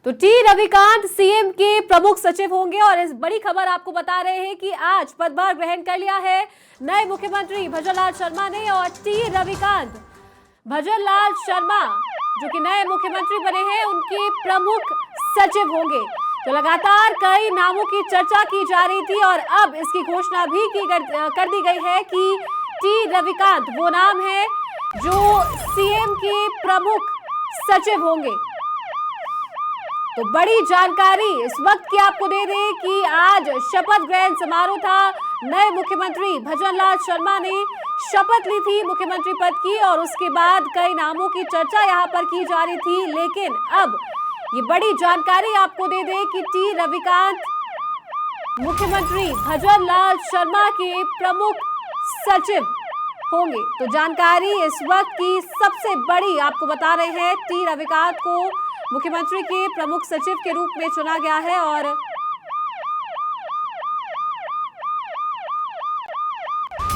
तो T Ravikant CM के प्रमुख सचिव होंगे और इस बड़ी खबर आपको बता रहे हैं कि आज पदभार ग्रहण कर लिया है नए मुख्यमंत्री भजनलाल शर्मा ने। और टी रविकांत भजनलाल शर्मा जो कि नए मुख्यमंत्री बने हैं उनके प्रमुख सचिव होंगे। तो लगातार कई नामों की चर्चा की जा रही थी और अब इसकी घोषणा भी कर दी गई है कि टी रविकांत वो नाम है जो सीएम के प्रमुख सचिव होंगे। तो बड़ी जानकारी इस वक्त की आपको दे दें कि आज शपथ ग्रहण समारोह था। नए मुख्यमंत्री भजनलाल शर्मा ने शपथ ली थी मुख्यमंत्री पद की और उसके बाद कई नामों की चर्चा यहां पर की जा रही थी। लेकिन अब ये बड़ी जानकारी आपको दे दें कि टी रविकांत मुख्यमंत्री भजनलाल शर्मा के प्रमुख सचिव होंगे। तो जानकारी इस वक्त की सबसे बड़ी आपको बता रहे हैं, टी रविकांत को मुख्यमंत्री के प्रमुख सचिव के रूप में चुना गया है। और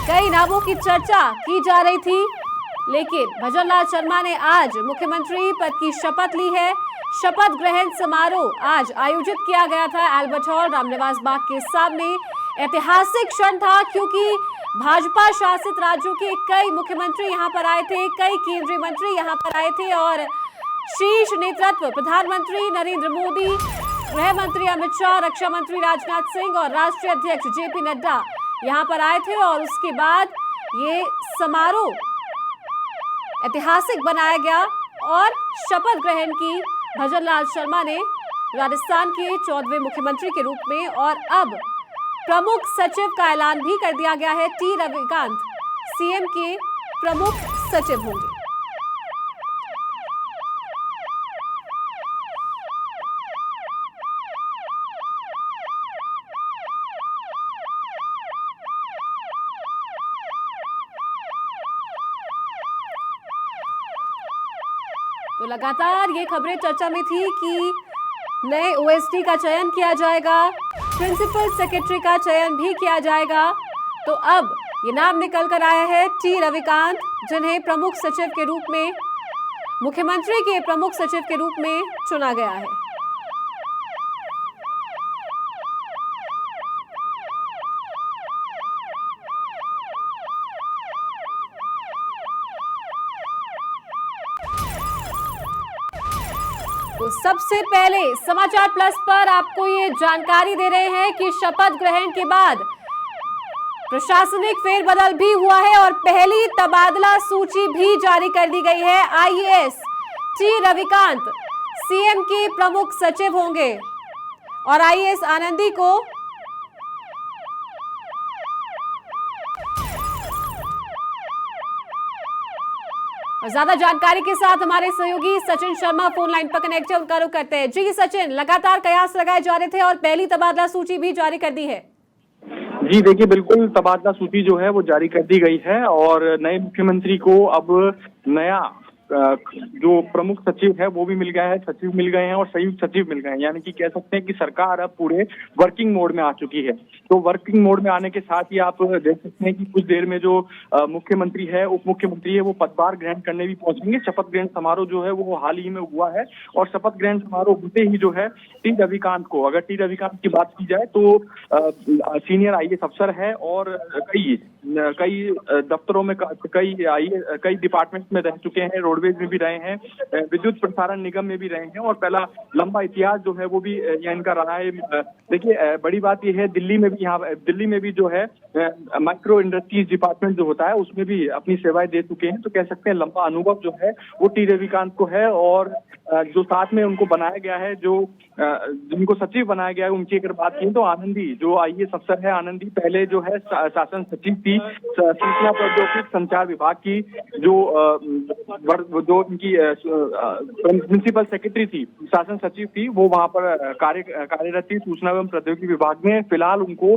कई नामों की चर्चा की जा रही थी, लेकिन भजनलाल शर्मा ने आज मुख्यमंत्री पद की शपथ ली है। शपथ ग्रहण समारोह आज आयोजित किया गया था अल्बर्ट हॉल रामनिवास बाग के सामने। ऐतिहासिक क्षण था क्योंकि भाजपा शासित राज्यों के कई मुख्यमंत्री यहां पर आए थे, कई केंद्रीय मंत्री यहां पर आए थे और शीर्ष नेतृत्व प्रधानमंत्री नरेंद्र मोदी, गृह मंत्री अमित शाह, रक्षा मंत्री राजनाथ सिंह और राष्ट्रीय अध्यक्ष जेपी नड्डा यहां पर आए थे। और उसके बाद ये समारोह ऐतिहासिक बनाया गया और शपथ ग्रहण की भजनलाल शर्मा ने राजस्थान के 14वें मुख्यमंत्री के रूप में। और अब प्रमुख सचिव का ऐलान भी कर दिया गया है, टी रविकांत सीएम के प्रमुख सचिव होंगे। तो लगातार ये खबरें चर्चा में थी कि नए ओएसडी का चयन किया जाएगा, प्रिंसिपल सेक्रेटरी का चयन भी किया जाएगा। तो अब ये नाम निकल कर आया है टी रविकांत, जिन्हें प्रमुख सचिव के रूप में, मुख्यमंत्री के प्रमुख सचिव के रूप में चुना गया है। तो सबसे पहले समाचार प्लस पर आपको ये जानकारी दे रहे हैं कि शपथ ग्रहण के बाद प्रशासनिक फेरबदल भी हुआ है और पहली तबादला सूची भी जारी कर दी गई है। आईएएस टी रविकांत सीएम के प्रमुख सचिव होंगे और आईएएस आनंदी को और ज्यादा जानकारी के साथ हमारे सहयोगी सचिन शर्मा फोन लाइन पर कनेक्ट है, उनका रुख करते हैं। जी सचिन, लगातार कयास लगाए जा रहे थे और पहली तबादला सूची भी जारी कर दी है। जी देखिए, बिल्कुल तबादला सूची जो है वो जारी कर दी गई है और नए मुख्यमंत्री को अब नया जो प्रमुख सचिव है वो भी मिल गया है, सचिव मिल गए हैं और संयुक्त सचिव मिल गए हैं। यानी कि कह सकते हैं कि सरकार अब पूरे वर्किंग मोड में आ चुकी है। तो वर्किंग मोड में आने के साथ ही आप देख सकते हैं कि कुछ देर में जो मुख्यमंत्री है, उप मुख्यमंत्री है, वो पदभार ग्रहण करने भी पहुंचेंगे। शपथ ग्रहण समारोह जो है वो हाल ही में हुआ है और शपथ ग्रहण समारोह होते ही जो है टी रविकांत को, अगर टी रविकांत की बात की जाए तो सीनियर आईएएस अफसर है और कई दफ्तरों में, कई डिपार्टमेंट में रह चुके हैं, रोडवेज में भी रहे हैं, विद्युत प्रसारण निगम में भी रहे हैं और पहला लंबा इतिहास जो है वो भी इनका रहा है। देखिए, बड़ी बात यह है दिल्ली में भी जो है माइक्रो इंडस्ट्रीज डिपार्टमेंट जो होता है उसमें भी अपनी सेवाएं दे चुके हैं। तो कह सकते हैं लंबा अनुभव जो है वो टी रविकांत को है। और जो साथ में उनको बनाया गया है, जिनको सचिव बनाया गया है, उनकी अगर बात की तो आनंदी जो आईएएस अफसर है, आनंदी पहले जो है शासन सचिव थी, सूचना प्रौद्योगिकी संचार विभाग की, जो इनकी प्रिंसिपल सेक्रेटरी थी, शासन सचिव थी, वो वहां पर कार्यरत थी सूचना एवं प्रौद्योगिकी विभाग में। फिलहाल उनको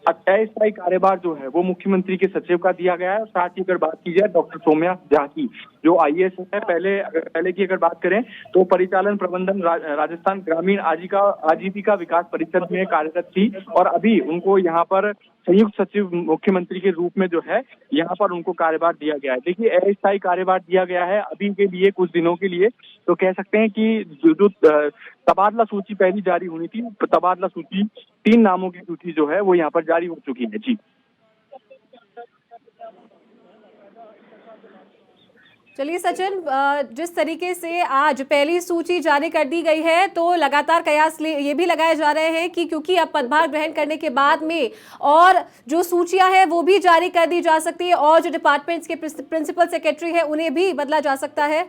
अस्थायी कार्यभार जो है वो मुख्यमंत्री के सचिव का दिया गया है। साथ ही अगर बात की जाए डॉक्टर सौम्या झा की, जो आईएएस है, पहले की अगर बात करें तो परिचालन प्रबंधन राजस्थान ग्रामीण आजीविका विकास परिषद में कार्यरत थी और अभी उनको यहाँ पर संयुक्त सचिव मुख्यमंत्री के रूप में जो है यहाँ पर उनको कार्यभार दिया गया है। देखिए, अस्थायी कार्यभार दिया गया है अभी के लिए, कुछ दिनों के लिए। तो कह सकते हैं कि जो तबादला सूची पहली जारी होनी थी, तबादला सूची 3 नामों की सूची जो है वो यहाँ पर जारी हो चुकी है। जी चलिए सचिन, जिस तरीके से आज पहली सूची जारी कर दी गई है, तो लगातार कयास ये भी लगाए जा रहे हैं कि क्योंकि अब पदभार ग्रहण करने के बाद में और जो सूचियां हैं वो भी जारी कर दी जा सकती है और जो डिपार्टमेंट्स के प्रिंसिपल सेक्रेटरी है उन्हें भी बदला जा सकता है।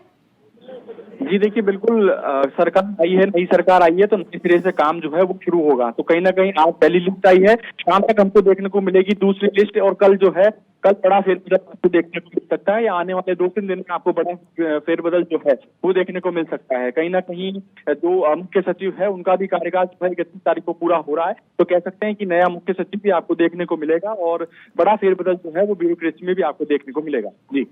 जी देखिए, बिल्कुल सरकार आई है, नई सरकार आई है, तो नए सिरे से काम जो है वो शुरू होगा। तो कहीं ना कहीं आज पहली लिस्ट आई है, शाम तक हमको देखने को मिलेगी दूसरी लिस्ट, और कल जो है कल बड़ा फेरबदल आपको देखने को मिल सकता है, या आने वाले 2-3 दिन में आपको बड़ा फेरबदल जो है वो देखने को मिल सकता है। कहीं ना कहीं जो मुख्य सचिव है उनका भी कार्यकाल 31 तारीख को पूरा हो रहा है, तो कह सकते हैं कि नया मुख्य सचिव भी आपको देखने को मिलेगा और बड़ा फेरबदल जो है वो ब्यूरोक्रेसी में भी आपको देखने को मिलेगा। जी